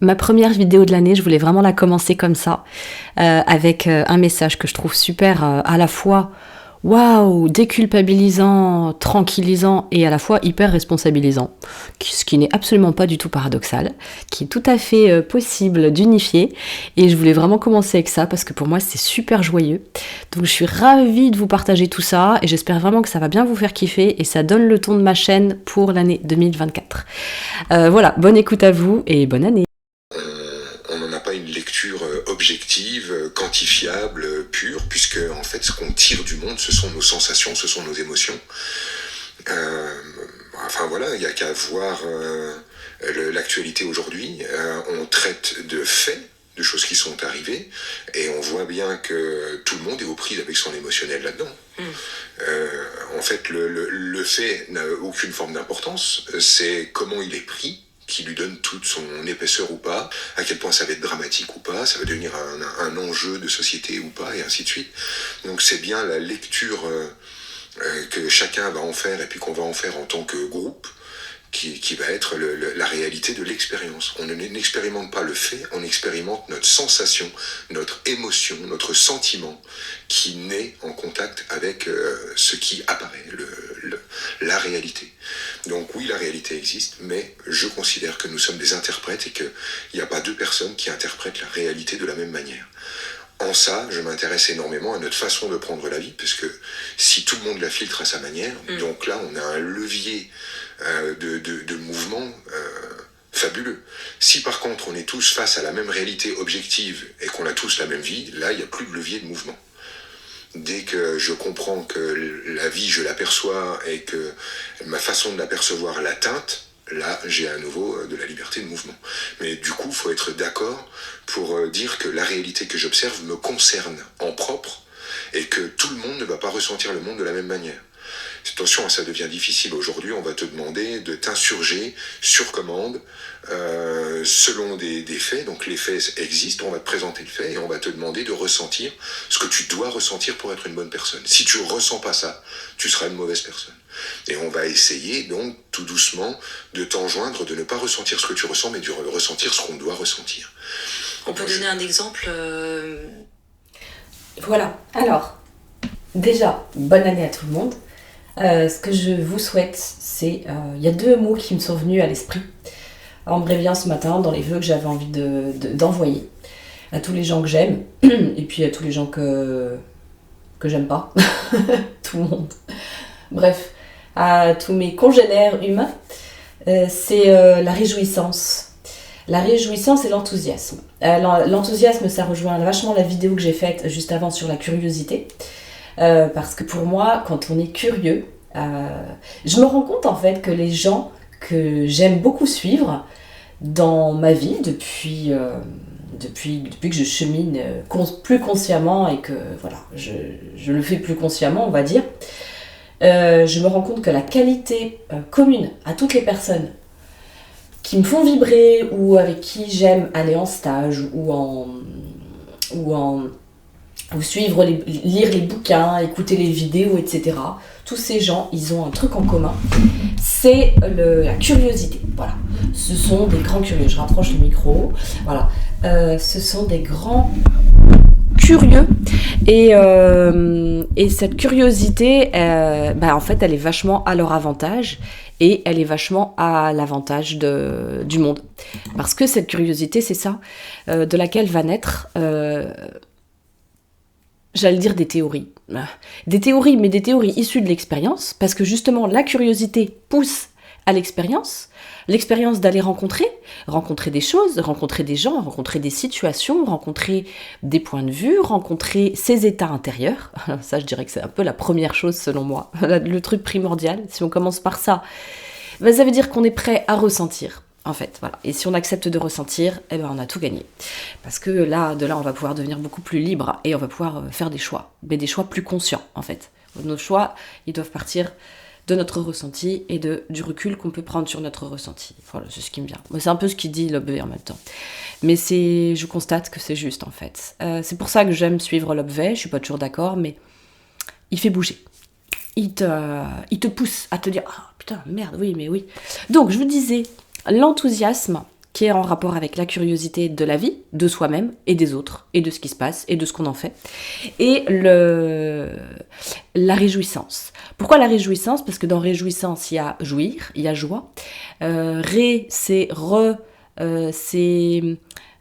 Ma première vidéo de l'année, je voulais vraiment la commencer comme ça, avec un message que je trouve super, à la fois waouh, déculpabilisant, tranquillisant et à la fois hyper responsabilisant, ce qui n'est absolument pas du tout paradoxal, qui est tout à fait possible d'unifier. Et je voulais vraiment commencer avec ça parce que pour moi c'est super joyeux. Donc je suis ravie de vous partager tout ça et j'espère vraiment que ça va bien vous faire kiffer et ça donne le ton de ma chaîne pour l'année 2024. Voilà, bonne écoute à vous et bonne année. On n'en a pas une lecture objective, quantifiable, pure, puisque en fait ce qu'on tire du monde, ce sont nos sensations, ce sont nos émotions. Enfin voilà, il n'y a qu'à voir l'actualité aujourd'hui. On traite de faits, de choses qui sont arrivées, et on voit bien que tout le monde est aux prises avec son émotionnel là-dedans. En fait, le fait n'a aucune forme d'importance, c'est comment il est pris qui lui donne toute son épaisseur ou pas, à quel point ça va être dramatique ou pas, ça va devenir un enjeu de société ou pas, et ainsi de suite. Donc c'est bien la lecture que chacun va en faire, et puis qu'on va en faire en tant que groupe, qui va être la réalité de l'expérience. On n'expérimente pas le fait, on expérimente notre sensation, notre émotion, notre sentiment qui naît en contact avec ce qui apparaît, la réalité. Donc oui, la réalité existe, mais je considère que nous sommes des interprètes et qu'il n'y a pas deux personnes qui interprètent la réalité de la même manière. En ça, je m'intéresse énormément à notre façon de prendre la vie, parce que si tout le monde la filtre à sa manière, donc là, on a un levier de mouvement fabuleux. Si par contre, on est tous face à la même réalité objective et qu'on a tous la même vie, là, il n'y a plus de levier de mouvement. Dès que je comprends que la vie, je l'aperçois et que ma façon de l'apercevoir la teinte, là, j'ai à nouveau de la liberté de mouvement. Mais du coup, il faut être d'accord pour dire que la réalité que j'observe me concerne en propre et que tout le monde ne va pas ressentir le monde de la même manière. Attention, ça devient difficile aujourd'hui, on va te demander de t'insurger sur commande selon des faits. Donc les faits existent, on va te présenter le fait et on va te demander de ressentir ce que tu dois ressentir pour être une bonne personne. Si tu ne ressens pas ça, tu seras une mauvaise personne. Et on va essayer donc tout doucement de t'enjoindre de ne pas ressentir ce que tu ressens, mais de ressentir ce qu'on doit ressentir. On peut donner un exemple Voilà, alors, déjà, bonne année à tout le monde. Ce que je vous souhaite, c'est... Il y a deux mots qui me sont venus à l'esprit en me réveillant ce matin dans les vœux que j'avais envie d'envoyer à tous les gens que j'aime et puis à tous les gens que j'aime pas. Tout le monde. Bref, à tous mes congénères humains, c'est la réjouissance. La réjouissance et l'enthousiasme. L'enthousiasme, ça rejoint vachement la vidéo que j'ai faite juste avant sur la curiosité. Parce que pour moi, quand on est curieux, je me rends compte en fait que les gens que j'aime beaucoup suivre dans ma vie depuis que je chemine plus consciemment et que voilà, je le fais plus consciemment, on va dire, je me rends compte que la qualité commune à toutes les personnes qui me font vibrer ou avec qui j'aime aller en stage ou suivre, lire les bouquins, écouter les vidéos, etc. Tous ces gens, ils ont un truc en commun, c'est la curiosité. Voilà, ce sont des grands curieux. Je rapproche le micro. Voilà, ce sont des grands curieux et cette curiosité, en fait, elle est vachement à leur avantage et elle est vachement à l'avantage du monde. Parce que cette curiosité, c'est ça, de laquelle va naître... j'allais dire des théories, mais des théories issues de l'expérience, parce que justement la curiosité pousse à l'expérience d'aller rencontrer des choses, rencontrer des gens, rencontrer des situations, rencontrer des points de vue, rencontrer ses états intérieurs. Ça, je dirais que c'est un peu la première chose selon moi, le truc primordial. Si on commence par ça, ça veut dire qu'on est prêt à ressentir. En fait, voilà. Et si on accepte de ressentir, on a tout gagné. Parce que de là, on va pouvoir devenir beaucoup plus libre et on va pouvoir faire des choix. Mais des choix plus conscients, en fait. Nos choix, ils doivent partir de notre ressenti et du recul qu'on peut prendre sur notre ressenti. Voilà, c'est ce qui me vient. C'est un peu ce qu'il dit Lobvé en même temps. Mais je constate que c'est juste, en fait. C'est pour ça que j'aime suivre Lobvé. Je suis pas toujours d'accord, mais il fait bouger. Il te pousse à te dire « Ah, putain, merde, oui, mais oui. » Donc, je vous disais... L'enthousiasme, qui est en rapport avec la curiosité de la vie, de soi-même et des autres, et de ce qui se passe, et de ce qu'on en fait. Et la réjouissance. Pourquoi la réjouissance? Parce que dans réjouissance, il y a jouir, il y a joie. C'est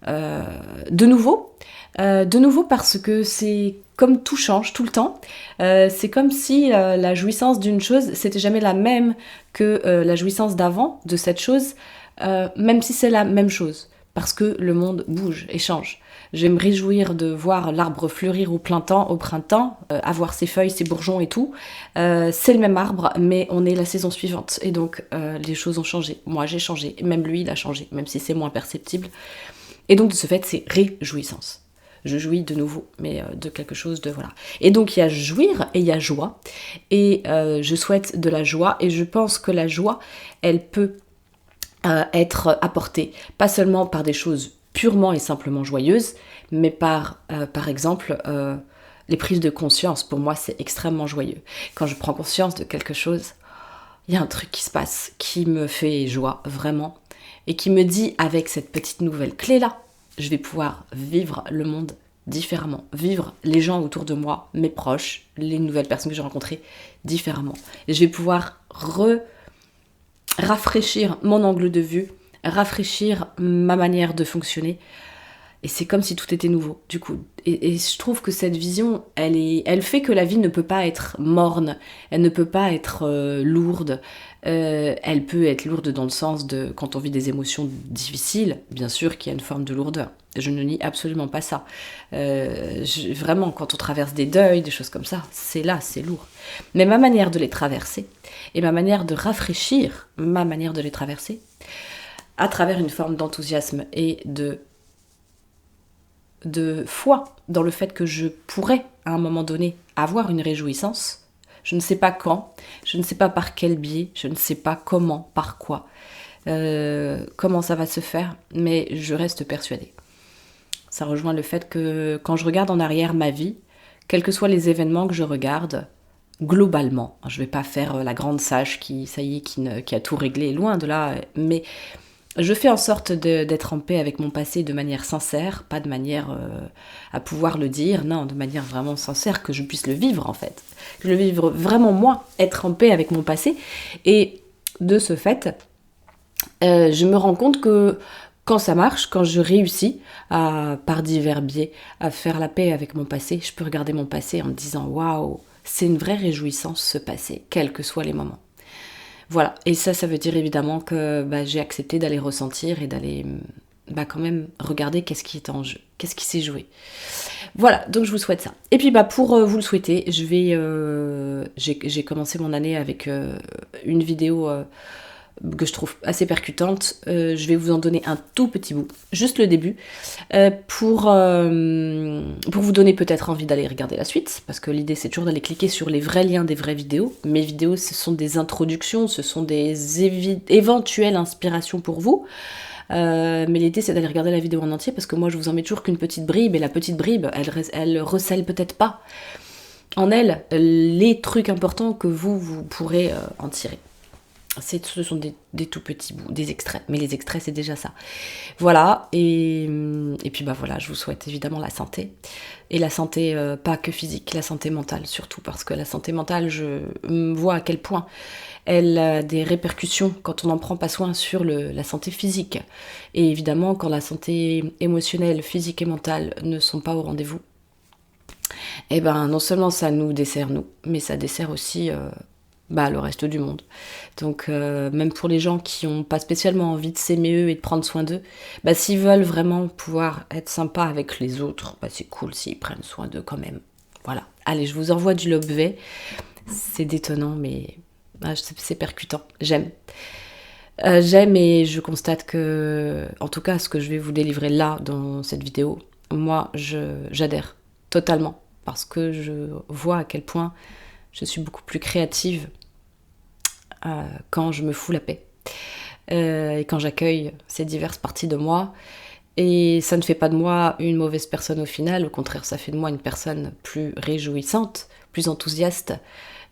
de nouveau. De nouveau parce que c'est comme tout change tout le temps. C'est comme si la jouissance d'une chose, c'était jamais la même que la jouissance d'avant de cette chose, même si c'est la même chose. Parce que le monde bouge et change. Je vais me réjouir de voir l'arbre fleurir au printemps, avoir ses feuilles, ses bourgeons et tout. C'est le même arbre, mais on est la saison suivante. Et donc, les choses ont changé. Moi, j'ai changé. Même lui, il a changé, même si c'est moins perceptible. Et donc, de ce fait, c'est réjouissance. Je jouis de nouveau, mais de quelque chose de voilà. Et donc il y a jouir et il y a joie. Et je souhaite de la joie. Et je pense que la joie, elle peut être apportée, pas seulement par des choses purement et simplement joyeuses, mais par exemple, les prises de conscience. Pour moi, c'est extrêmement joyeux. Quand je prends conscience de quelque chose, il y a un truc qui se passe, qui me fait joie, vraiment. Et qui me dit, avec cette petite nouvelle clé-là, je vais pouvoir vivre le monde différemment, vivre les gens autour de moi, mes proches, les nouvelles personnes que j'ai rencontrées différemment. Et je vais pouvoir rafraîchir mon angle de vue, rafraîchir ma manière de fonctionner. Et c'est comme si tout était nouveau, du coup. Et je trouve que cette vision, elle fait que la vie ne peut pas être morne, elle ne peut pas être lourde. Elle peut être lourde dans le sens de quand on vit des émotions difficiles, bien sûr qu'il y a une forme de lourdeur. Je ne nie absolument pas ça. Vraiment, quand on traverse des deuils, des choses comme ça, c'est lourd. Mais ma manière de les traverser, et ma manière de rafraîchir ma manière de les traverser, à travers une forme d'enthousiasme et de foi dans le fait que je pourrais, à un moment donné, avoir une réjouissance. Je ne sais pas quand, je ne sais pas par quel biais, je ne sais pas comment, par quoi, comment ça va se faire, mais je reste persuadée. Ça rejoint le fait que quand je regarde en arrière ma vie, quels que soient les événements que je regarde, globalement, je ne vais pas faire la grande sage qui a tout réglé, loin de là, mais je fais en sorte d'être en paix avec mon passé de manière sincère, pas de manière à pouvoir le dire, non, de manière vraiment sincère, que je puisse le vivre en fait. Que je le vivre vraiment moi, être en paix avec mon passé. Et de ce fait, je me rends compte que quand ça marche, quand je réussis, par divers biais, à faire la paix avec mon passé, je peux regarder mon passé en me disant « Waouh, c'est une vraie réjouissance ce passé, quels que soient les moments ». Voilà, et ça veut dire évidemment que j'ai accepté d'aller ressentir et d'aller quand même regarder qu'est-ce qui est en jeu, qu'est-ce qui s'est joué. Voilà, donc je vous souhaite ça. Et puis pour vous le souhaiter, j'ai commencé mon année avec une vidéo que je trouve assez percutante. Je vais vous en donner un tout petit bout, juste le début, pour vous donner peut-être envie d'aller regarder la suite, parce que l'idée c'est toujours d'aller cliquer sur les vrais liens des vraies vidéos. Mes vidéos, ce sont des introductions, ce sont des éventuelles inspirations pour vous. Mais l'idée c'est d'aller regarder la vidéo en entier, parce que moi je vous en mets toujours qu'une petite bribe, et la petite bribe, elle recèle peut-être pas en elle les trucs importants que vous pourrez en tirer. Ce sont des tout petits bouts, des extraits, mais les extraits c'est déjà ça. Voilà, et puis voilà, je vous souhaite évidemment la santé, et la santé pas que physique, la santé mentale surtout, parce que la santé mentale, je vois à quel point elle a des répercussions quand on n'en prend pas soin sur la santé physique. Et évidemment, quand la santé émotionnelle, physique et mentale ne sont pas au rendez-vous, non seulement ça nous dessert nous, mais ça dessert aussi le reste du monde. Donc même pour les gens qui n'ont pas spécialement envie de s'aimer eux et de prendre soin d'eux, s'ils veulent vraiment pouvoir être sympas avec les autres, c'est cool s'ils prennent soin d'eux quand même. Voilà. Allez, je vous envoie du Lobvet. C'est détonnant, mais c'est percutant. J'aime. J'aime, et je constate que, en tout cas, ce que je vais vous délivrer là, dans cette vidéo, moi, j'adhère totalement, parce que je vois à quel point je suis beaucoup plus créative quand je me fous la paix et quand j'accueille ces diverses parties de moi. Et ça ne fait pas de moi une mauvaise personne au final, au contraire, ça fait de moi une personne plus réjouissante, plus enthousiaste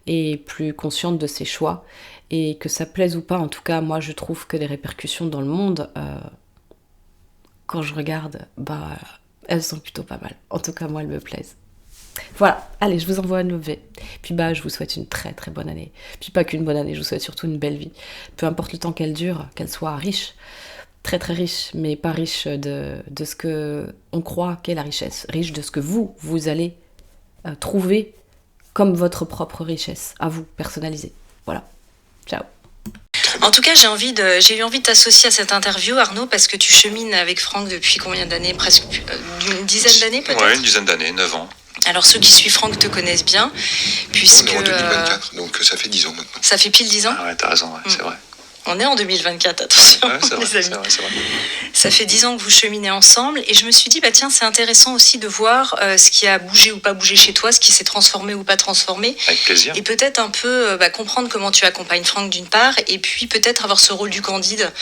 et plus consciente de ses choix. Et que ça plaise ou pas, en tout cas, moi je trouve que les répercussions dans le monde quand je regarde, elles sont plutôt pas mal. En tout cas, moi, elles me plaisent. Voilà, allez, je vous envoie un lever. Puis je vous souhaite une très très bonne année. Puis pas qu'une bonne année, je vous souhaite surtout une belle vie. Peu importe le temps qu'elle dure, qu'elle soit riche, très très riche, mais pas riche de ce que on croit qu'est la richesse. Riche de ce que vous allez trouver comme votre propre richesse, à vous, personnalisée. Voilà, ciao. En tout cas, j'ai eu envie de t'associer à cette interview, Arnaud, parce que tu chemines avec Franck depuis combien d'années? Presque une dizaine d'années, peut-être? Ouais, une dizaine d'années, 9 ans. Alors, ceux qui suivent Franck te connaissent bien, puisque... On est en 2024, donc ça fait 10 ans maintenant. Ça fait pile 10 ans? Ah ouais, t'as raison, c'est vrai. On est en 2024, attention, Ouais, c'est vrai, les amis. c'est vrai. Ça fait 10 ans que vous cheminez ensemble, et je me suis dit, tiens, c'est intéressant aussi de voir ce qui a bougé ou pas bougé chez toi, ce qui s'est transformé ou pas transformé. Avec plaisir. Et peut-être un peu comprendre comment tu accompagnes Franck d'une part, et puis peut-être avoir ce rôle du candide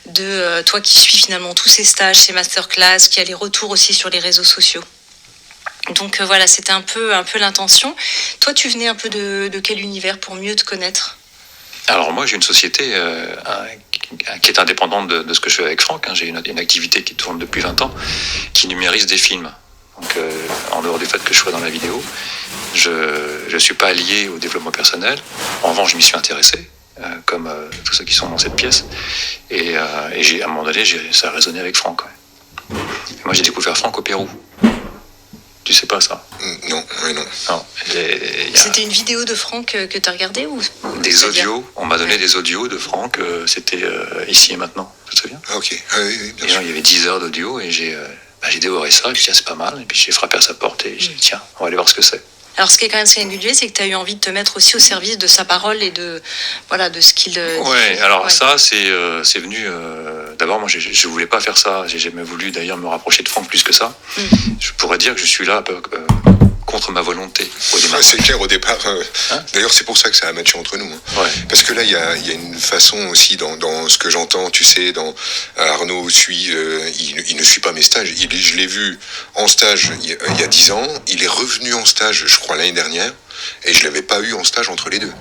de toi qui suis finalement tous ces stages, ces masterclass, qui a les retours aussi sur les réseaux sociaux. Donc voilà, c'était un peu l'intention. Toi, tu venais un peu de quel univers pour mieux te connaître? Alors moi, j'ai une société qui est indépendante de ce que je fais avec Franck. J'ai une activité qui tourne depuis 20 ans, qui numérise des films. Donc en dehors du fait que je sois dans la vidéo, je ne suis pas lié au développement personnel. En revanche, je m'y suis intéressé, comme tous ceux qui sont dans cette pièce. Et à un moment donné, ça a résonné avec Franck. Ouais. Et moi, j'ai découvert Franck au Pérou. Tu sais pas ça? Non, oui, non. Non. C'était une vidéo de Franck que tu as regardée ou des audios? On m'a donné des audios de Franck, c'était Ici et Maintenant, tu te souviens? Ah ok, oui, bien sûr. Il y avait 10 heures d'audio et j'ai dévoré ça, et puis tiens, c'est pas mal, et puis j'ai frappé à sa porte et j'ai dit tiens, on va aller voir ce que c'est. Alors, ce qui est quand même singulier, c'est que tu as eu envie de te mettre aussi au service de sa parole et de ce qu'il... Ça, c'est venu... D'abord, moi, je voulais pas faire ça. J'ai jamais voulu, d'ailleurs, me rapprocher de Franck plus que ça. Je pourrais dire que je suis là contre ma volonté, au départ. C'est clair, au départ. D'ailleurs, c'est pour ça que ça a matché entre nous. Ouais. Parce que là, il y a une façon aussi, dans ce que j'entends, tu sais, Arnaud il ne suit pas mes stages. Je l'ai vu en stage il y a 10 ans. Il est revenu en stage, je crois, l'année dernière. Et je l'avais pas eu en stage entre les deux.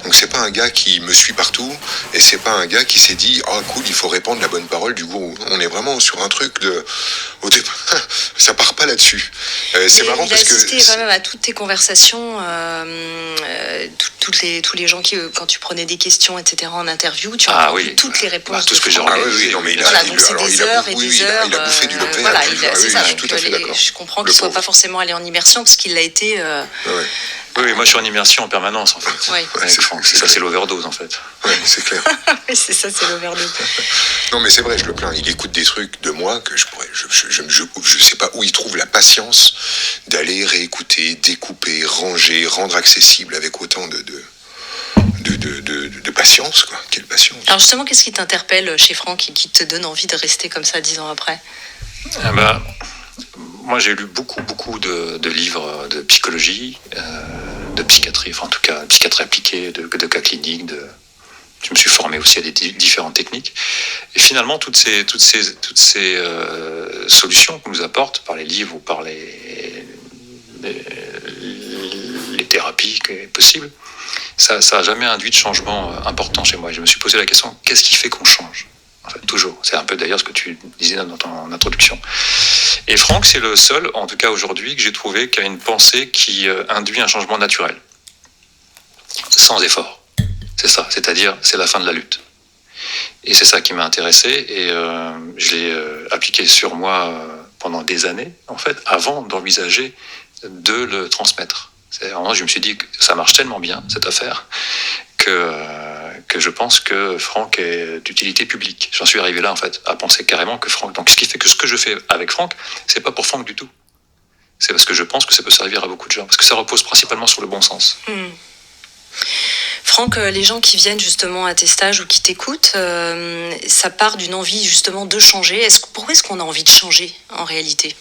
Donc c'est pas un gars qui me suit partout, et c'est pas un gars qui s'est dit cool, il faut répandre la bonne parole du gourou. On est vraiment sur un truc au départ, ça part pas là-dessus. C'est marrant parce que... Il a assisté quand même à toutes tes conversations, tous les gens qui, quand tu prenais des questions, etc. en interview, tu as eu toutes les réponses. Tout ce que j'ai regardé. Non, mais il a des heures et des heures. Il a bouffé du lopé. Voilà, c'est ça. Je suis tout à fait d'accord. Je comprends qu'il ne soit pas forcément allé en immersion parce qu'il l'a été... Oui, moi je suis en immersion en permanence en fait. Oui. Avec Franck. C'est l'overdose en fait. Oui, c'est clair. Oui, c'est ça, c'est l'overdose. Non, mais c'est vrai, je le plains. Il écoute des trucs de moi que je sais pas où il trouve la patience d'aller réécouter, découper, ranger, rendre accessible avec autant de patience, quoi. Quelle patience. Alors justement, qu'est-ce qui t'interpelle chez Franck et qui te donne envie de rester comme ça 10 ans après? Moi, j'ai lu beaucoup de livres de psychologie, de psychiatrie, enfin en tout cas de psychiatrie appliquée, de cas cliniques. Je me suis formé aussi à des différentes techniques. Et finalement, toutes ces solutions qu'on nous apporte par les livres ou par les thérapies possibles, ça n'a jamais induit de changement important chez moi. Et je me suis posé la question, qu'est-ce qui fait qu'on change? En fait, toujours. C'est un peu d'ailleurs ce que tu disais dans ton introduction. Et Franck, c'est le seul, en tout cas aujourd'hui, que j'ai trouvé qui a une pensée qui induit un changement naturel. Sans effort. C'est ça. C'est-à-dire, c'est la fin de la lutte. Et c'est ça qui m'a intéressé. Et je l'ai appliqué sur moi pendant des années, en fait, avant d'envisager de le transmettre. Je me suis dit que ça marche tellement bien, cette affaire, que je pense que Franck est d'utilité publique. J'en suis arrivé là, en fait, à penser carrément que Franck... Donc, ce qui fait que ce que je fais avec Franck, c'est pas pour Franck du tout. C'est parce que je pense que ça peut servir à beaucoup de gens. Parce que ça repose principalement sur le bon sens. Franck, les gens qui viennent justement à tes stages ou qui t'écoutent, ça part d'une envie justement de changer. Pourquoi est-ce qu'on a envie de changer, en réalité?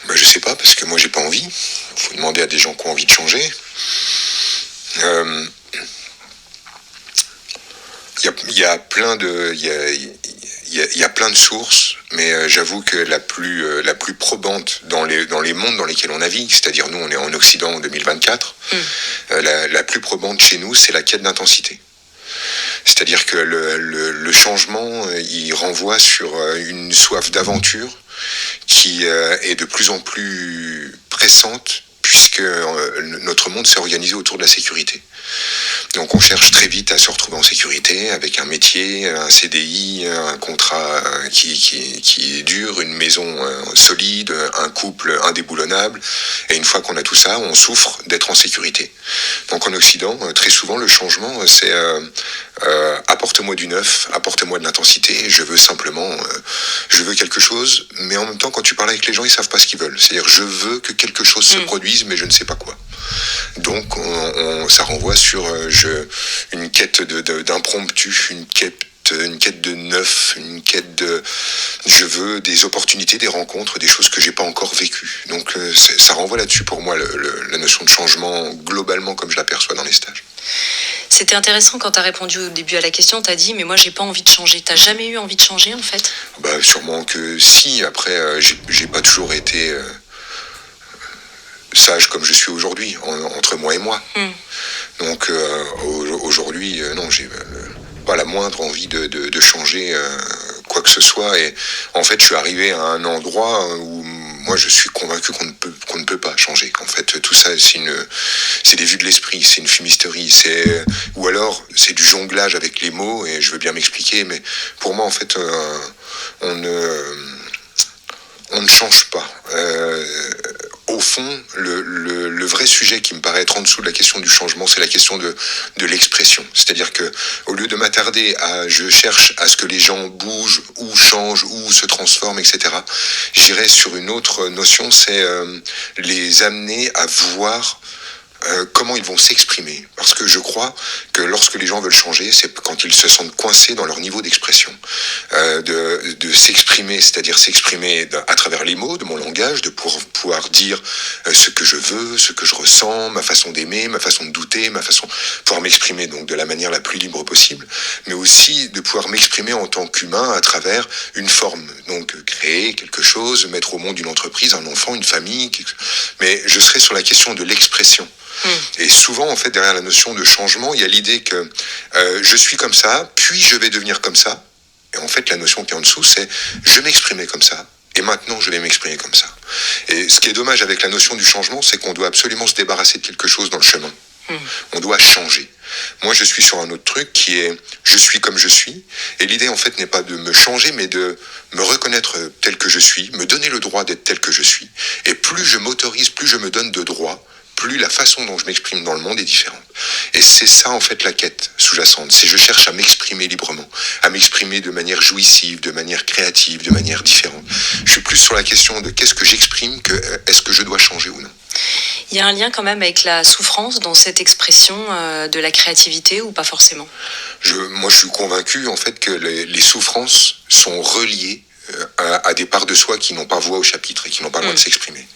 Je sais pas, parce que moi, j'ai pas envie. Il faut demander à des gens qui ont envie de changer. Il y a plein de sources, mais j'avoue que la plus probante dans les mondes dans lesquels on navigue, c'est-à-dire nous on est en Occident en 2024, la plus probante chez nous, c'est la quête d'intensité. C'est-à-dire que le changement, il renvoie sur une soif d'aventure qui est de plus en plus pressante, puisque notre monde s'est organisé autour de la sécurité. Donc on cherche très vite à se retrouver en sécurité, avec un métier, un CDI, un contrat qui est dur, une maison solide, un couple indéboulonnable. Et une fois qu'on a tout ça, on souffre d'être en sécurité. Donc en Occident, très souvent, le changement, c'est apporte-moi du neuf, apporte-moi de l'intensité, je veux simplement, je veux quelque chose, mais en même temps, quand tu parles avec les gens, ils savent pas ce qu'ils veulent. C'est-à-dire, je veux que quelque chose se produise, mais je ne sais pas quoi. Donc ça renvoie sur une quête d'impromptu, une quête de neuf, une quête de... Je veux des opportunités, des rencontres, des choses que j'ai pas encore vécues. Donc ça renvoie là-dessus pour moi, la notion de changement, globalement, comme je l'aperçois dans les stages. C'était intéressant quand tu as répondu au début à la question, tu as dit « mais moi j'ai pas envie de changer ». T'as jamais eu envie de changer en fait ? Sûrement que si, après j'ai pas toujours été... sage comme je suis aujourd'hui, entre moi et moi. Donc aujourd'hui, non, j'ai pas la moindre envie de changer quoi que ce soit. Et en fait, je suis arrivé à un endroit où moi je suis convaincu qu'on ne peut pas changer. Qu'en fait, tout ça, c'est des vues de l'esprit, c'est une fumisterie, ou alors c'est du jonglage avec les mots. Et je veux bien m'expliquer, mais pour moi, en fait, on ne change pas. Au fond, le vrai sujet qui me paraît être en dessous de la question du changement, c'est la question de l'expression. C'est-à-dire que, au lieu de m'attarder je cherche à ce que les gens bougent, ou changent, ou se transforment, etc., j'irai sur une autre notion, c'est les amener à voir comment ils vont s'exprimer. Parce que je crois que lorsque les gens veulent changer, c'est quand ils se sentent coincés dans leur niveau d'expression. De s'exprimer, c'est-à-dire s'exprimer à travers les mots de mon langage, de pouvoir dire ce que je veux, ce que je ressens, ma façon d'aimer, ma façon de douter, pouvoir m'exprimer donc de la manière la plus libre possible, mais aussi de pouvoir m'exprimer en tant qu'humain à travers une forme. Donc créer quelque chose, mettre au monde une entreprise, un enfant, une famille, mais je serai sur la question de l'expression. Et souvent, en fait, derrière la notion de changement, il y a l'idée que je suis comme ça, puis je vais devenir comme ça. Et en fait, la notion qui est en dessous, c'est je m'exprimais comme ça, et maintenant je vais m'exprimer comme ça. Et ce qui est dommage avec la notion du changement, c'est qu'on doit absolument se débarrasser de quelque chose dans le chemin. On doit changer. Moi, je suis sur un autre truc qui est je suis comme je suis. Et l'idée, en fait, n'est pas de me changer, mais de me reconnaître tel que je suis, me donner le droit d'être tel que je suis. Et plus je m'autorise, plus je me donne de droits, plus la façon dont je m'exprime dans le monde est différente. Et c'est ça, en fait, la quête sous-jacente. C'est je cherche à m'exprimer librement, à m'exprimer de manière jouissive, de manière créative, de manière différente. Je suis plus sur la question de qu'est-ce que j'exprime que est-ce que je dois changer ou non. Il y a un lien quand même avec la souffrance dans cette expression de la créativité ou pas forcément ? Moi, je suis convaincu, en fait, que les souffrances sont reliées à des parts de soi qui n'ont pas voix au chapitre et qui n'ont pas le droit de s'exprimer.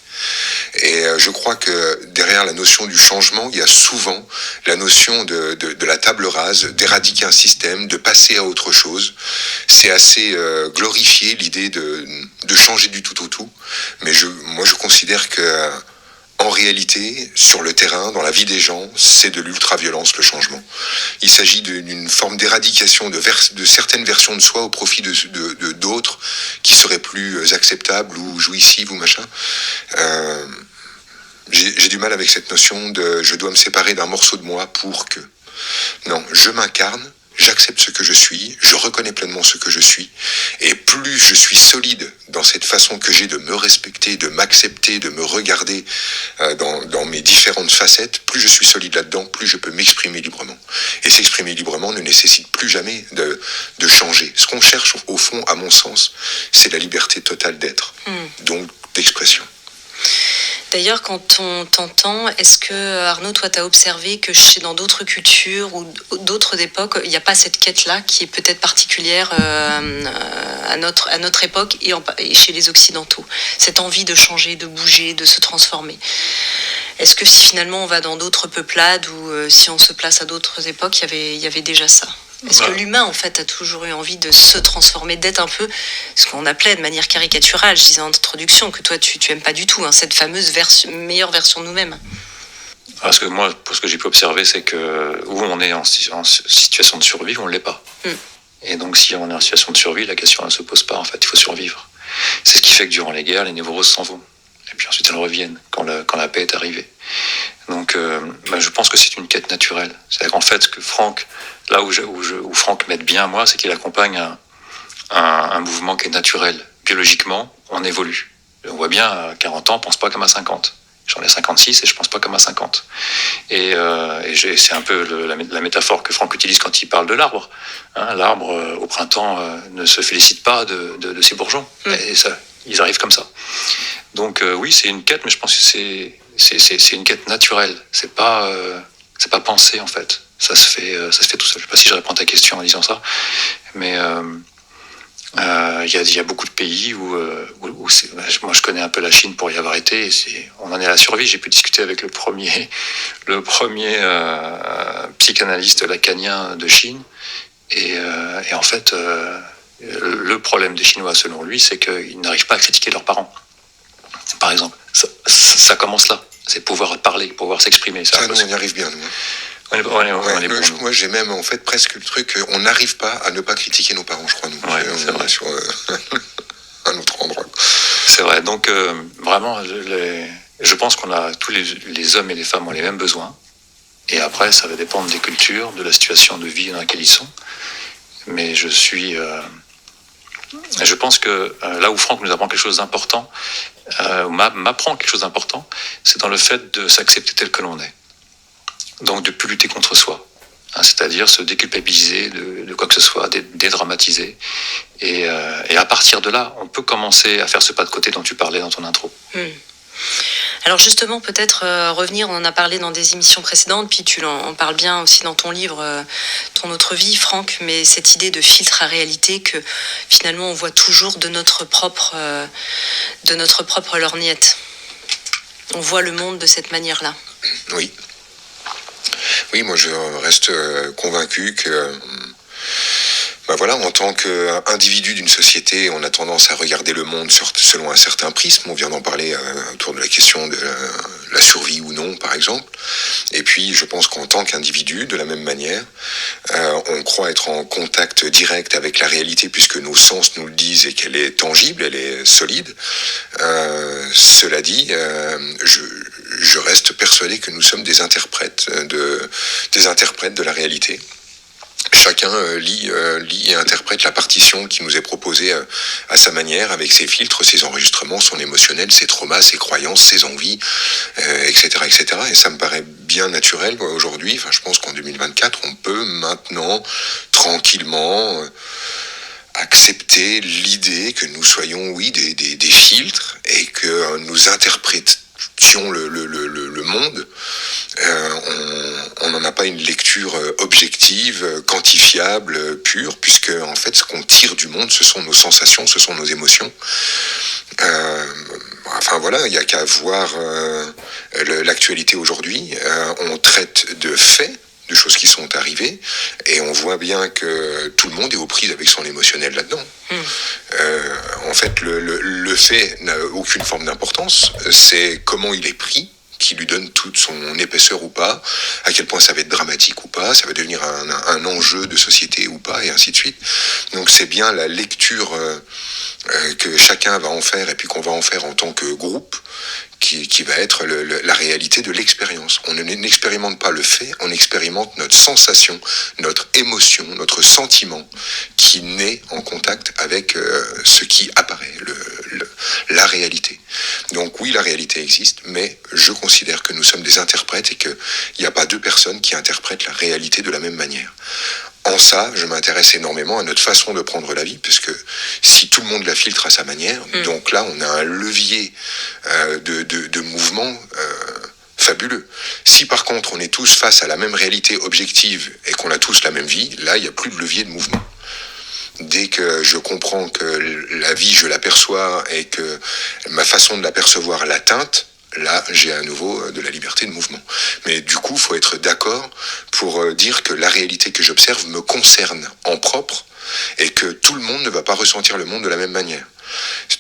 Et je crois que derrière la notion du changement, il y a souvent la notion de la table rase, d'éradiquer un système, de passer à autre chose. C'est assez glorifié l'idée de changer du tout au tout. Mais moi, je considère que en réalité, sur le terrain, dans la vie des gens, c'est de l'ultra-violence, le changement. Il s'agit d'une forme d'éradication de certaines versions de soi au profit de d'autres qui seraient plus acceptables ou jouissives ou machin. J'ai du mal avec cette notion de je dois me séparer d'un morceau de moi pour que... Non, je m'incarne, j'accepte ce que je suis, je reconnais pleinement ce que je suis, et plus je suis solide dans cette façon que j'ai de me respecter, de m'accepter, de me regarder dans mes différentes facettes, plus je suis solide là-dedans, plus je peux m'exprimer librement. Et s'exprimer librement ne nécessite plus jamais de changer. Ce qu'on cherche, au fond, à mon sens, c'est la liberté totale d'être, donc d'expression. D'ailleurs, quand on t'entend, est-ce que, Arnaud, toi, tu as observé que dans d'autres cultures ou d'autres époques, il n'y a pas cette quête-là qui est peut-être particulière à notre époque et chez les Occidentaux, cette envie de changer, de bouger, de se transformer. Est-ce que si finalement on va dans d'autres peuplades ou si on se place à d'autres époques, il y avait déjà ça ? Est-ce que l'humain, en fait, a toujours eu envie de se transformer, d'être un peu ce qu'on appelait de manière caricaturale, je disais en introduction, que toi, tu aimes pas du tout, hein, cette fameuse meilleure version de nous-mêmes. Parce que moi, pour ce que j'ai pu observer, c'est que où on est en situation de survie, on ne l'est pas. Et donc, si on est en situation de survie, la question ne se pose pas, en fait, il faut survivre. C'est ce qui fait que durant les guerres, les névroses s'en vont. Et puis ensuite, elles reviennent quand la paix est arrivée. Donc, je pense que c'est une quête naturelle. C'est-à-dire qu'en fait, que Franck, là où Franck m'aide bien, moi, c'est qu'il accompagne un mouvement qui est naturel. Biologiquement, on évolue. On voit bien, à 40 ans, on ne pense pas comme à 50. J'en ai 56 et je pense pas comme à 50. Et c'est un peu la métaphore que Franck utilise quand il parle de l'arbre. Hein, l'arbre, au printemps, ne se félicite pas de ses bourgeons. Et ça, ils arrivent comme ça. Donc oui, c'est une quête, mais je pense que c'est une quête naturelle. C'est pas pensé, en fait. Ça se fait tout seul. Je sais pas si je réponds à ta question en disant ça, mais il y a beaucoup de pays où moi je connais un peu la Chine pour y avoir été. On en est à la survie. J'ai pu discuter avec le premier psychanalyste lacanien de Chine, et en fait, le problème des Chinois, selon lui, c'est qu'ils n'arrivent pas à critiquer leurs parents. Par exemple, ça commence là. C'est pouvoir parler, pouvoir s'exprimer. Ça, nous, on y arrive bien, nous. Moi, j'ai même en fait presque le truc, on n'arrive pas à ne pas critiquer nos parents, je crois, nous. C'est vrai. Sur un autre endroit. C'est vrai. Donc vraiment, je pense qu'on a tous les hommes et les femmes ont les mêmes besoins. Et après, ça va dépendre des cultures, de la situation de vie dans laquelle ils sont. Mais je pense que là où Franck nous apprend quelque chose d'important, m'apprend quelque chose d'important, c'est dans le fait de s'accepter tel que l'on est. Donc de plus lutter contre soi, c'est-à-dire se déculpabiliser de quoi que ce soit, dédramatiser. Et à partir de là, on peut commencer à faire ce pas de côté dont tu parlais dans ton intro. Alors justement, peut-être revenir, on en a parlé dans des émissions précédentes, puis tu en parles bien aussi dans ton livre, Ton autre vie, Franck, mais cette idée de filtre à réalité que finalement on voit toujours de notre propre lorgnette. On voit le monde de cette manière-là. Oui, moi je reste convaincu que en tant qu'individu d'une société, on a tendance à regarder le monde selon un certain prisme. On vient d'en parler autour de la question de la survie ou non, par exemple. Et puis, je pense qu'en tant qu'individu, de la même manière, on croit être en contact direct avec la réalité puisque nos sens nous le disent et qu'elle est tangible, elle est solide. Cela dit, je reste persuadé que nous sommes des interprètes de la réalité. Chacun lit et interprète la partition qui nous est proposée à sa manière, avec ses filtres, ses enregistrements, son émotionnel, ses traumas, ses croyances, ses envies, etc., etc. Et ça me paraît bien naturel aujourd'hui. Je pense qu'en 2024, on peut maintenant tranquillement accepter l'idée que nous soyons, des filtres et que nous interprétons le monde. On n'en a pas une lecture objective, quantifiable, pure, puisque en fait ce qu'on tire du monde, ce sont nos sensations, ce sont nos émotions. Il n'y a qu'à voir l'actualité aujourd'hui. On traite de faits, de choses qui sont arrivées, et on voit bien que tout le monde est aux prises avec son émotionnel là-dedans. En fait, le fait n'a aucune forme d'importance, c'est comment il est pris qui lui donne toute son épaisseur ou pas, à quel point ça va être dramatique ou pas, ça va devenir un enjeu de société ou pas, et ainsi de suite. Donc c'est bien la lecture que chacun va en faire, et puis qu'on va en faire en tant que groupe, qui va être la réalité de l'expérience. On n'expérimente pas le fait, on expérimente notre sensation, notre émotion, notre sentiment qui naît en contact avec ce qui apparaît, la réalité. Donc oui, la réalité existe, mais je considère que nous sommes des interprètes et qu'il n'y a pas deux personnes qui interprètent la réalité de la même manière. En ça, je m'intéresse énormément à notre façon de prendre la vie, parce que si tout le monde la filtre à sa manière, donc là, on a un levier de mouvement fabuleux. Si par contre, on est tous face à la même réalité objective et qu'on a tous la même vie, là, il n'y a plus de levier de mouvement. Dès que je comprends que la vie, je l'aperçois et que ma façon de l'apercevoir la teinte, là, j'ai à nouveau de la liberté de mouvement. Mais du coup, il faut être d'accord pour dire que la réalité que j'observe me concerne en propre et que tout le monde ne va pas ressentir le monde de la même manière.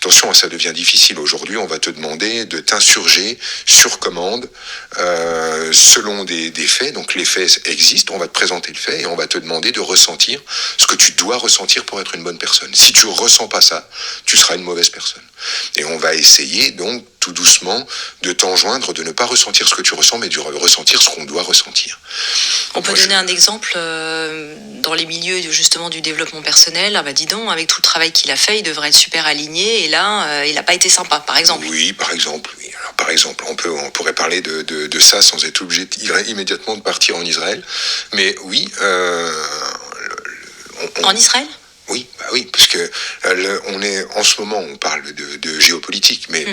Attention, ça devient difficile. Aujourd'hui, on va te demander de t'insurger sur commande selon des faits. Donc les faits existent, on va te présenter le fait et on va te demander de ressentir ce que tu dois ressentir pour être une bonne personne. Si tu ressens pas ça, tu seras une mauvaise personne. Et on va essayer donc tout doucement de t'enjoindre de ne pas ressentir ce que tu ressens, mais de ressentir ce qu'on doit ressentir. On peut donner un exemple dans les milieux justement du développement personnel. Ah bah dis donc, avec tout le travail qu'il a fait, il devrait être super aligné et là, il n'a pas été sympa, par exemple. Oui, par exemple. Oui. Alors, par exemple, on pourrait parler de ça sans être obligé immédiatement de partir en Israël. Mais oui... En Israël ? Oui, parce que en ce moment, on parle de géopolitique, mais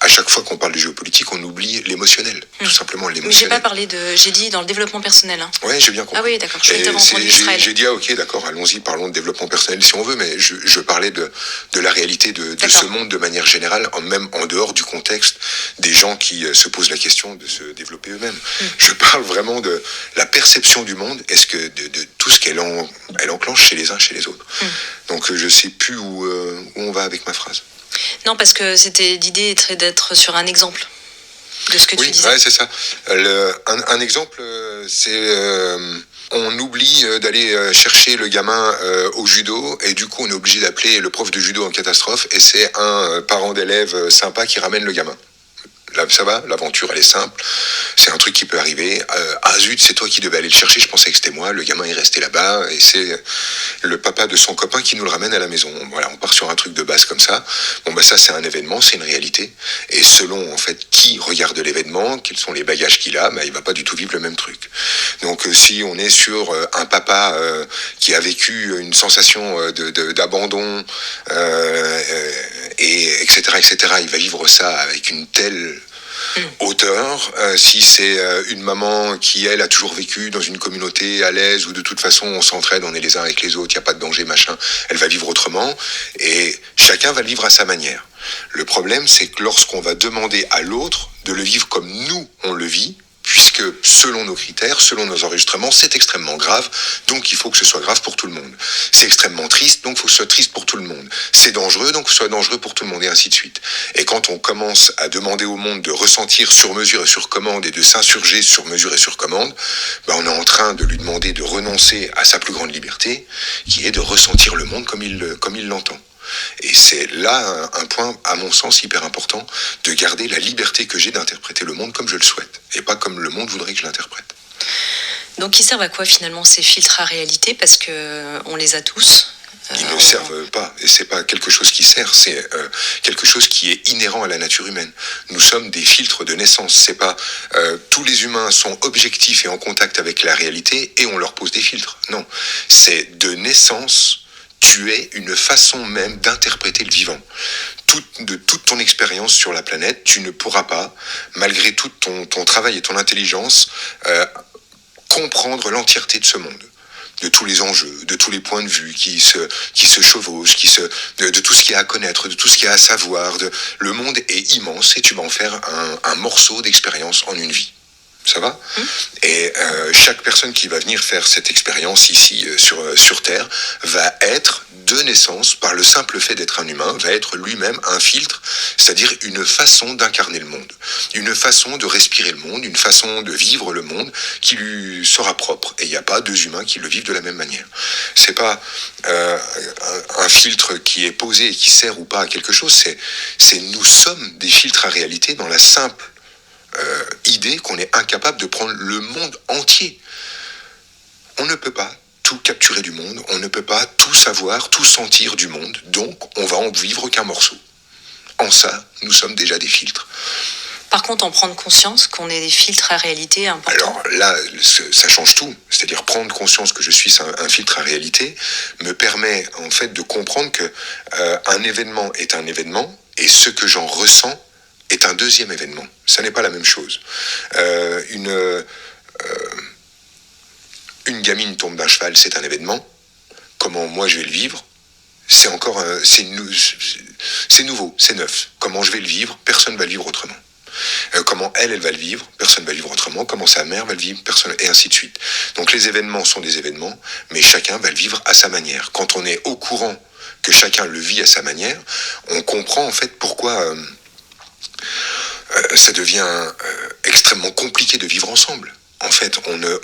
à chaque fois qu'on parle de géopolitique, on oublie l'émotionnel, tout simplement l'émotionnel. Mais j'ai pas parlé j'ai dit dans le développement personnel. Hein. Ouais, j'ai bien compris. Ah oui, d'accord, je t'avais entendu Israël. J'ai dit, ok, d'accord, allons-y, parlons de développement personnel si on veut, mais je parlais de la réalité de ce monde de manière générale, même en dehors du contexte des gens qui se posent la question de se développer eux-mêmes. Je parle vraiment de la perception du monde, est-ce que de tout ce qu'elle enclenche chez les uns, chez les autres. Donc je sais plus où on va avec ma phrase. Non, parce que l'idée d'être sur un exemple de ce que tu disais. Oui, c'est ça. Un exemple, c'est on oublie d'aller chercher le gamin au judo et du coup on est obligé d'appeler le prof de judo en catastrophe et c'est un parent d'élève sympa qui ramène le gamin. Là, ça va, l'aventure elle est simple, c'est un truc qui peut arriver. Ah zut, c'est toi qui devais aller le chercher, je pensais que c'était moi, le gamin est resté là-bas et c'est le papa de son copain qui nous le ramène à la maison. Voilà, on part sur un truc de base comme ça. Bon ça c'est un événement, c'est une réalité et selon en fait qui regarde l'événement, quels sont les bagages qu'il a, il va pas du tout vivre le même truc. Donc si on est sur un papa qui a vécu une sensation d'abandon et etc., il va vivre ça avec une telle hauteur. Si c'est une maman qui, elle, a toujours vécu dans une communauté à l'aise où de toute façon on s'entraide, on est les uns avec les autres, il n'y a pas de danger, machin, elle va vivre autrement et chacun va le vivre à sa manière. Le problème, c'est que lorsqu'on va demander à l'autre de le vivre comme nous, on le vit, puisque selon nos critères, selon nos enregistrements, c'est extrêmement grave, donc il faut que ce soit grave pour tout le monde. C'est extrêmement triste, donc il faut que ce soit triste pour tout le monde. C'est dangereux, donc il faut que ce soit dangereux pour tout le monde, et ainsi de suite. Et quand on commence à demander au monde de ressentir sur mesure et sur commande, et de s'insurger sur mesure et sur commande, on est en train de lui demander de renoncer à sa plus grande liberté, qui est de ressentir le monde comme il l'entend. Et c'est là un point, à mon sens, hyper important, de garder la liberté que j'ai d'interpréter le monde comme je le souhaite, et pas comme le monde voudrait que je l'interprète. Donc ils servent à quoi finalement ces filtres à réalité ? Parce qu'on les a tous. Ils ne servent pas, et c'est pas quelque chose qui sert, c'est quelque chose qui est inhérent à la nature humaine. Nous sommes des filtres de naissance, c'est pas tous les humains sont objectifs et en contact avec la réalité et on leur pose des filtres. Non, c'est de naissance. Tu es une façon même d'interpréter le vivant. De toute ton expérience sur la planète, tu ne pourras pas, malgré tout ton travail et ton intelligence, comprendre l'entièreté de ce monde. De tous les enjeux, de tous les points de vue qui se chevauchent, de tout ce qu'il y a à connaître, de tout ce qu'il y a à savoir. Le monde est immense et tu vas en faire un morceau d'expérience en une vie. Ça va ? Et chaque personne qui va venir faire cette expérience ici sur Terre va être de naissance, par le simple fait d'être un humain, va être lui-même un filtre, c'est-à-dire une façon d'incarner le monde, une façon de respirer le monde, une façon de vivre le monde qui lui sera propre. Et il n'y a pas deux humains qui le vivent de la même manière. C'est pas un filtre qui est posé et qui sert ou pas à quelque chose, c'est nous sommes des filtres à réalité dans la simple idée qu'on est incapable de prendre le monde entier. On ne peut pas tout capturer du monde, on ne peut pas tout savoir, tout sentir du monde, donc on va en vivre qu'un morceau. En ça, nous sommes déjà des filtres. Par contre, en prendre conscience qu'on est des filtres à réalité importants. Alors là, ça change tout. C'est-à-dire prendre conscience que je suis un filtre à réalité me permet en fait de comprendre que un événement est un événement et ce que j'en ressens est un deuxième événement. Ça n'est pas la même chose. Une gamine tombe d'un cheval, c'est un événement. Comment moi je vais le vivre, c'est nouveau, c'est neuf. Comment je vais le vivre, personne ne va le vivre autrement. Comment elle va le vivre, personne ne va le vivre autrement. Comment sa mère va le vivre, personne, et ainsi de suite. Donc les événements sont des événements, mais chacun va le vivre à sa manière. Quand on est au courant que chacun le vit à sa manière, on comprend en fait pourquoi ça devient extrêmement compliqué de vivre ensemble. En fait,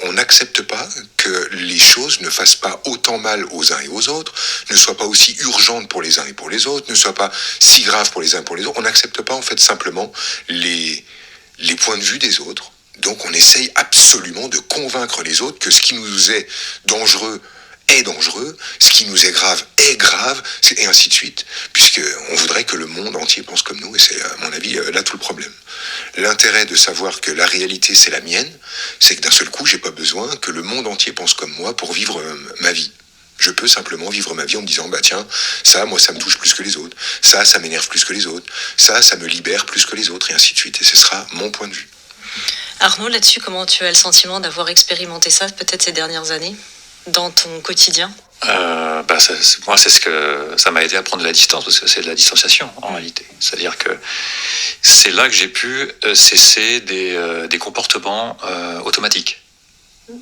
on n'accepte pas que les choses ne fassent pas autant mal aux uns et aux autres, ne soient pas aussi urgentes pour les uns et pour les autres, ne soient pas si graves pour les uns et pour les autres. On n'accepte pas en fait simplement les points de vue des autres. Donc on essaye absolument de convaincre les autres que ce qui nous est dangereux est dangereux, ce qui nous est grave, et ainsi de suite, puisqu'on voudrait que le monde entier pense comme nous, et c'est à mon avis là tout le problème. L'intérêt de savoir que la réalité c'est la mienne, c'est que d'un seul coup j'ai pas besoin que le monde entier pense comme moi pour vivre ma vie. Je peux simplement vivre ma vie en me disant, bah tiens, ça, moi, ça me touche plus que les autres, ça m'énerve plus que les autres, ça me libère plus que les autres, et ainsi de suite, et ce sera mon point de vue. Arnaud, là-dessus, comment tu as le sentiment d'avoir expérimenté ça peut-être ces dernières années dans ton quotidien? Moi, c'est ce que ça m'a aidé à prendre de la distance, parce que c'est de la distanciation en réalité. C'est-à-dire que c'est là que j'ai pu cesser des comportements automatiques.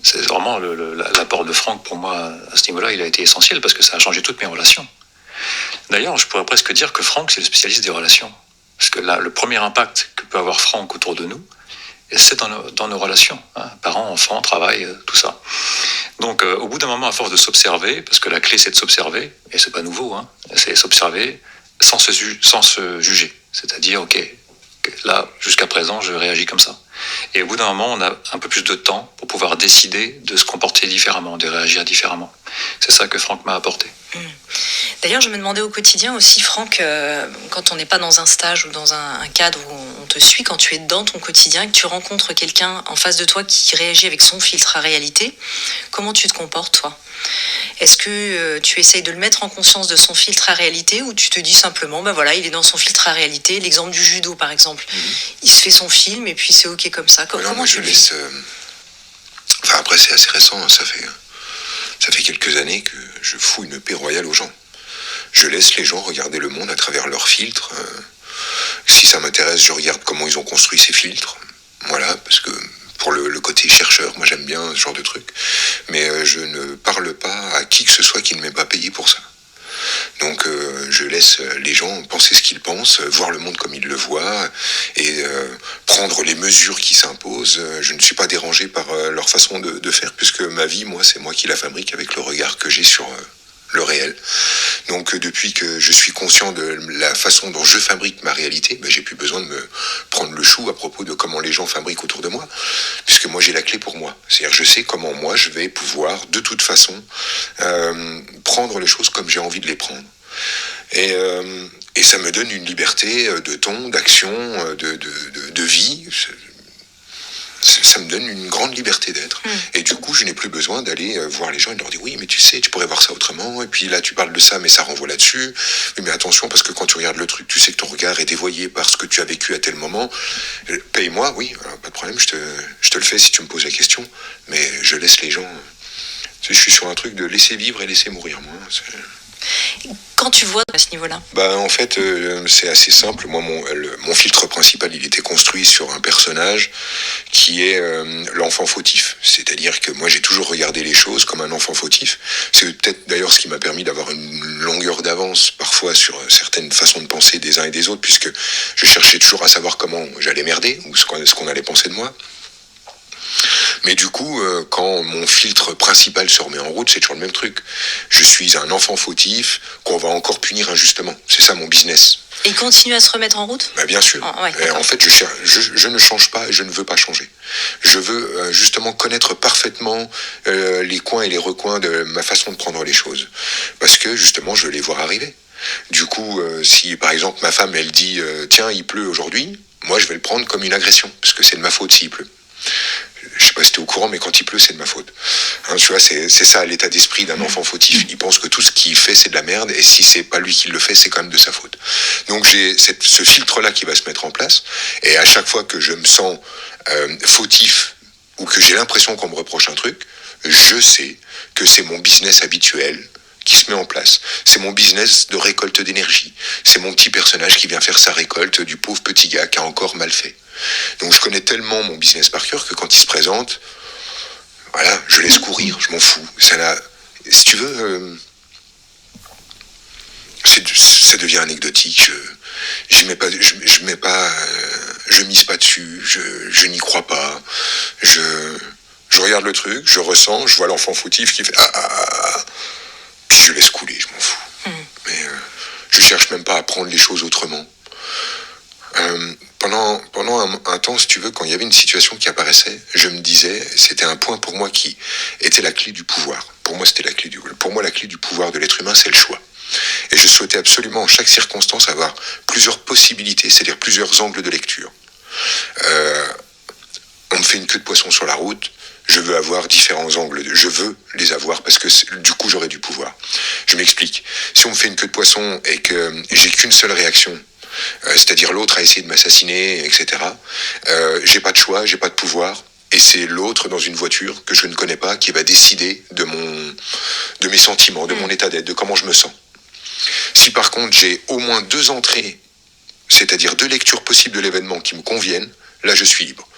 C'est vraiment l'apport de Franck pour moi à ce niveau-là, il a été essentiel parce que ça a changé toutes mes relations. D'ailleurs, je pourrais presque dire que Franck, c'est le spécialiste des relations. Parce que là, le premier impact que peut avoir Franck autour de nous, c'est dans nos relations, hein, parents, enfants, travail, tout ça. Donc, au bout d'un moment, à force de s'observer, parce que la clé, c'est de s'observer, et c'est pas nouveau, hein, c'est s'observer sans se juger. C'est-à-dire, ok, là, jusqu'à présent, je réagis comme ça. Et au bout d'un moment, on a un peu plus de temps pour pouvoir décider de se comporter différemment, de réagir différemment. C'est ça que Franck m'a apporté. D'ailleurs, je me demandais au quotidien aussi, Franck, quand on n'est pas dans un stage ou dans un cadre où on te suit, quand tu es dans ton quotidien, que tu rencontres quelqu'un en face de toi qui réagit avec son filtre à réalité, comment tu te comportes, toi ? Est-ce que tu essayes de le mettre en conscience de son filtre à réalité, ou tu te dis simplement, ben voilà, il est dans son filtre à réalité, l'exemple du judo par exemple, il se fait son film et puis c'est ok comme ça. Voilà, comment moi, tu je le laisse. Enfin, après, c'est assez récent, hein, ça fait quelques années que je fous une paix royale aux gens. Je laisse les gens regarder le monde à travers leurs filtres. Si ça m'intéresse, je regarde comment ils ont construit ces filtres. Voilà, parce que pour le côté chercheur, moi j'aime bien ce genre de truc. Mais je ne parle pas à qui que ce soit qui ne m'ait pas payé pour ça. Donc je laisse les gens penser ce qu'ils pensent, voir le monde comme ils le voient, et prendre les mesures qui s'imposent. Je ne suis pas dérangé par leur façon de faire, puisque ma vie, moi, c'est moi qui la fabrique avec le regard que j'ai sur le réel. Donc depuis que je suis conscient de la façon dont je fabrique ma réalité, j'ai plus besoin de me prendre le chou à propos de comment les gens fabriquent autour de moi, puisque moi j'ai la clé pour moi. C'est-à-dire je sais comment moi je vais pouvoir de toute façon prendre les choses comme j'ai envie de les prendre. Et ça me donne une liberté de ton, d'action, de vie. Ça me donne une grande liberté d'être. Et du coup, je n'ai plus besoin d'aller voir les gens et de leur dire, oui, mais tu sais, tu pourrais voir ça autrement. Et puis là, tu parles de ça, mais ça renvoie là-dessus. Oui, mais attention, parce que quand tu regardes le truc, tu sais que ton regard est dévoyé par ce que tu as vécu à tel moment. Paye-moi, oui, alors, pas de problème, je te le fais si tu me poses la question. Mais je laisse les gens... Je suis sur un truc de laisser vivre et laisser mourir, moi. Quand tu vois à ce niveau-là? En fait, c'est assez simple. Moi, mon filtre principal, il était construit sur un personnage qui est l'enfant fautif. C'est-à-dire que moi, j'ai toujours regardé les choses comme un enfant fautif. C'est peut-être d'ailleurs ce qui m'a permis d'avoir une longueur d'avance parfois sur certaines façons de penser des uns et des autres, puisque je cherchais toujours à savoir comment j'allais merder ou ce qu'on allait penser de moi. Mais du coup, quand mon filtre principal se remet en route, c'est toujours le même truc. Je suis un enfant fautif qu'on va encore punir injustement. C'est ça mon business. Et il continue à se remettre en route ? Bien sûr. Ouais, en fait, je ne change pas et je ne veux pas changer. Je veux justement connaître parfaitement les coins et les recoins de ma façon de prendre les choses. Parce que justement, je veux les voir arriver. Du coup, si par exemple ma femme, elle dit « Tiens, il pleut aujourd'hui », moi je vais le prendre comme une agression, parce que c'est de ma faute s'il pleut. Je sais pas si t'es au courant, mais quand il pleut, c'est de ma faute. Tu vois, c'est ça l'état d'esprit d'un enfant fautif. Il pense que tout ce qu'il fait, c'est de la merde, et si c'est pas lui qui le fait, c'est quand même de sa faute. Donc j'ai ce filtre-là qui va se mettre en place, et à chaque fois que je me sens fautif, ou que j'ai l'impression qu'on me reproche un truc, je sais que c'est mon business habituel qui se met en place. C'est mon business de récolte d'énergie. C'est mon petit personnage qui vient faire sa récolte du pauvre petit gars qui a encore mal fait. Donc je connais tellement mon business par cœur que quand il se présente, voilà, je laisse courir, je m'en fous. Si tu veux, ça devient anecdotique. Je mise pas dessus. Je n'y crois pas. Je regarde le truc, je ressens, je vois l'enfant fautif qui fait puis je laisse couler, je m'en fous. Mais je cherche même pas à prendre les choses autrement. Pendant un temps, si tu veux, quand il y avait une situation qui apparaissait, je me disais, c'était un point pour moi qui était la clé du pouvoir. Pour moi, la clé du pouvoir de l'être humain, c'est le choix. Et je souhaitais absolument, en chaque circonstance, avoir plusieurs possibilités, c'est-à-dire plusieurs angles de lecture. On me fait une queue de poisson sur la route, je veux avoir différents angles, je veux les avoir parce que du coup j'aurai du pouvoir. Je m'explique. Si on me fait une queue de poisson et que j'ai qu'une seule réaction, c'est-à-dire l'autre a essayé de m'assassiner, etc., j'ai pas de choix, j'ai pas de pouvoir, et c'est l'autre dans une voiture que je ne connais pas qui va décider de mes sentiments, de mon état d'être, de comment je me sens. Si par contre j'ai au moins 2 entrées, c'est-à-dire 2 lectures possibles de l'événement qui me conviennent, là je suis libre.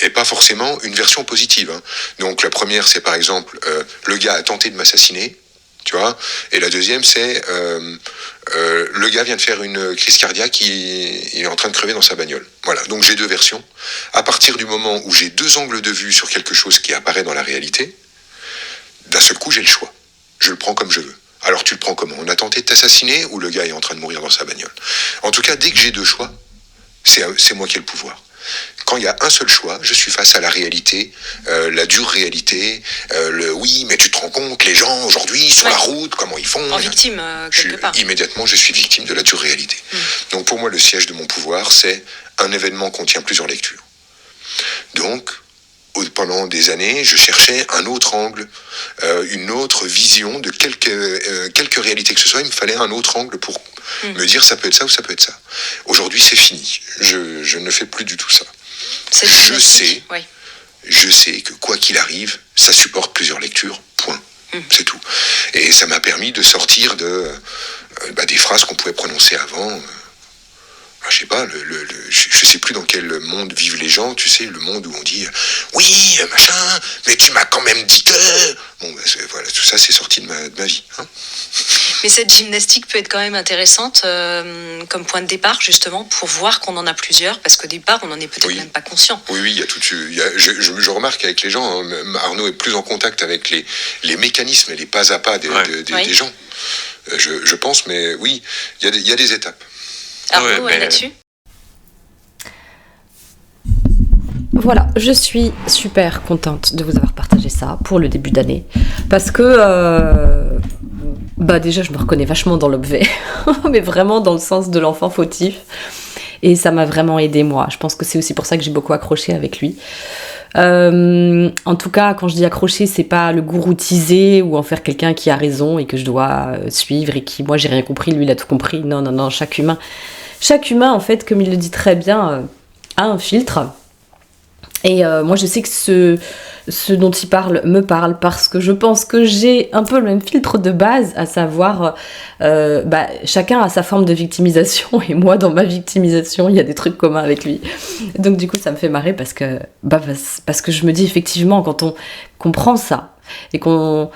Et pas forcément une version positive. Hein. Donc la première, c'est par exemple, le gars a tenté de m'assassiner, tu vois, et la deuxième, c'est le gars vient de faire une crise cardiaque, il est en train de crever dans sa bagnole. Voilà, donc j'ai 2 versions. À partir du moment où j'ai 2 angles de vue sur quelque chose qui apparaît dans la réalité, d'un seul coup, j'ai le choix. Je le prends comme je veux. Alors tu le prends comment ? On a tenté de t'assassiner ou le gars est en train de mourir dans sa bagnole ? En tout cas, dès que j'ai 2 choix, c'est moi qui ai le pouvoir. Quand il y a un seul choix, je suis face à la réalité, la dure réalité, oui, mais tu te rends compte, les gens aujourd'hui sur la route, comment ils font. En victime, quelque part. Immédiatement, je suis victime de la dure réalité. Donc pour moi, le siège de mon pouvoir, c'est un événement contient plusieurs lectures. Donc, pendant des années, je cherchais un autre angle, une autre vision de quelque réalité que ce soit. Il me fallait un autre angle pour me dire ça peut être ça ou ça peut être ça. Aujourd'hui, c'est fini. Je ne fais plus du tout ça. Je sais que quoi qu'il arrive, ça supporte plusieurs lectures, point. C'est tout. Et ça m'a permis de sortir des phrases qu'on pouvait prononcer avant. Je sais pas, je sais plus dans quel monde vivent les gens, tu sais, le monde où on dit oui, machin, mais tu m'as quand même dit que... Bon, voilà, tout ça, c'est sorti de ma vie. Hein. Mais cette gymnastique peut être quand même intéressante comme point de départ, justement, pour voir qu'on en a plusieurs, parce qu'au départ, on n'en est peut-être même pas conscient. Oui, il y a tout... Je remarque avec les gens, Arnaud est plus en contact avec les mécanismes et les pas à pas des gens. Je pense, mais oui, il y a des étapes. Arnaud, là-dessus ? Voilà, je suis super contente de vous avoir partagé ça pour le début d'année, parce que déjà je me reconnais vachement dans l'objet, mais vraiment dans le sens de l'enfant fautif, et ça m'a vraiment aidé moi. Je pense que c'est aussi pour ça que j'ai beaucoup accroché avec lui. En tout cas, quand je dis accrocher, c'est pas le gouroutiser ou en faire quelqu'un qui a raison et que je dois suivre et qui, moi j'ai rien compris, lui il a tout compris. Non, chaque humain en fait, comme il le dit très bien, a un filtre. Et moi je sais que ce dont il parle me parle parce que je pense que j'ai un peu le même filtre de base, à savoir chacun a sa forme de victimisation, et moi dans ma victimisation il y a des trucs communs avec lui. Donc du coup ça me fait marrer parce que je me dis effectivement, quand on comprend ça et qu'on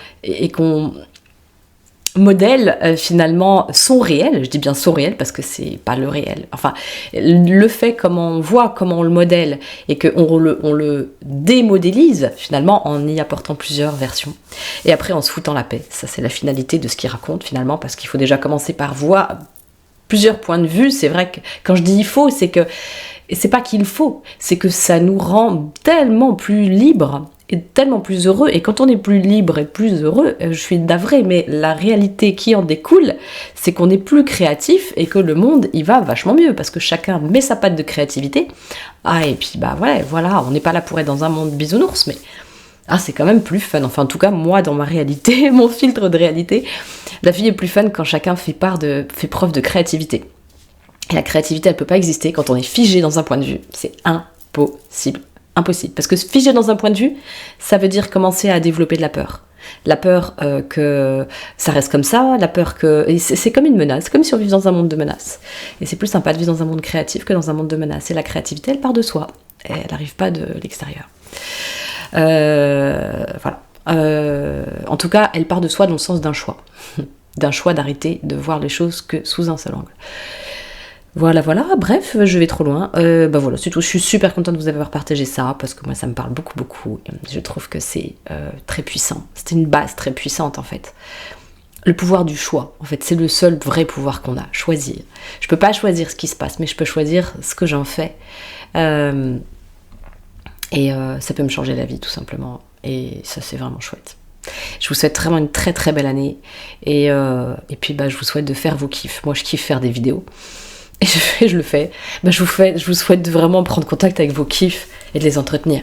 modèle finalement son réel, je dis bien son réel parce que c'est pas le réel, enfin le fait comment on voit, comment on le modèle et qu'on le démodélise finalement en y apportant plusieurs versions et après en se foutant la paix. Ça c'est la finalité de ce qu'il raconte finalement, parce qu'il faut déjà commencer par voir plusieurs points de vue. C'est vrai que quand je dis il faut, c'est que c'est pas qu'il faut, c'est que ça nous rend tellement plus libres et tellement plus heureux, et quand on est plus libre et plus heureux, je suis navrée, mais la réalité qui en découle, c'est qu'on est plus créatif et que le monde il va vachement mieux, parce que chacun met sa patte de créativité. Et puis voilà, on n'est pas là pour être dans un monde bisounours, mais c'est quand même plus fun. Enfin en tout cas moi dans ma réalité, mon filtre de réalité, la vie est plus fun quand chacun fait preuve de créativité. Et la créativité elle peut pas exister quand on est figé dans un point de vue, c'est impossible, parce que figé dans un point de vue, ça veut dire commencer à développer de la peur. La peur que ça reste comme ça, la peur que... Et c'est comme une menace, c'est comme si on vivait dans un monde de menaces. Et c'est plus sympa de vivre dans un monde créatif que dans un monde de menaces. Et la créativité, elle part de soi, elle n'arrive pas de l'extérieur. Voilà. En tout cas, elle part de soi dans le sens d'un choix. d'un choix d'arrêter de voir les choses que sous un seul angle. Voilà, bref, je vais trop loin. Voilà, c'est tout. Je suis super contente de vous avoir partagé ça, parce que moi, ça me parle beaucoup. Je trouve que c'est très puissant. C'est une base très puissante, en fait. Le pouvoir du choix, en fait, c'est le seul vrai pouvoir qu'on a, choisir. Je peux pas choisir ce qui se passe, mais je peux choisir ce que j'en fais. Ça peut me changer la vie, tout simplement. Et ça, c'est vraiment chouette. Je vous souhaite vraiment une très belle année. Et puis, je vous souhaite de faire vos kiffs. Moi, je kiffe faire des vidéos. Et je le fais. Je vous souhaite de vraiment prendre contact avec vos kiffs et de les entretenir.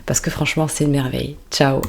Parce que franchement, c'est une merveille. Ciao.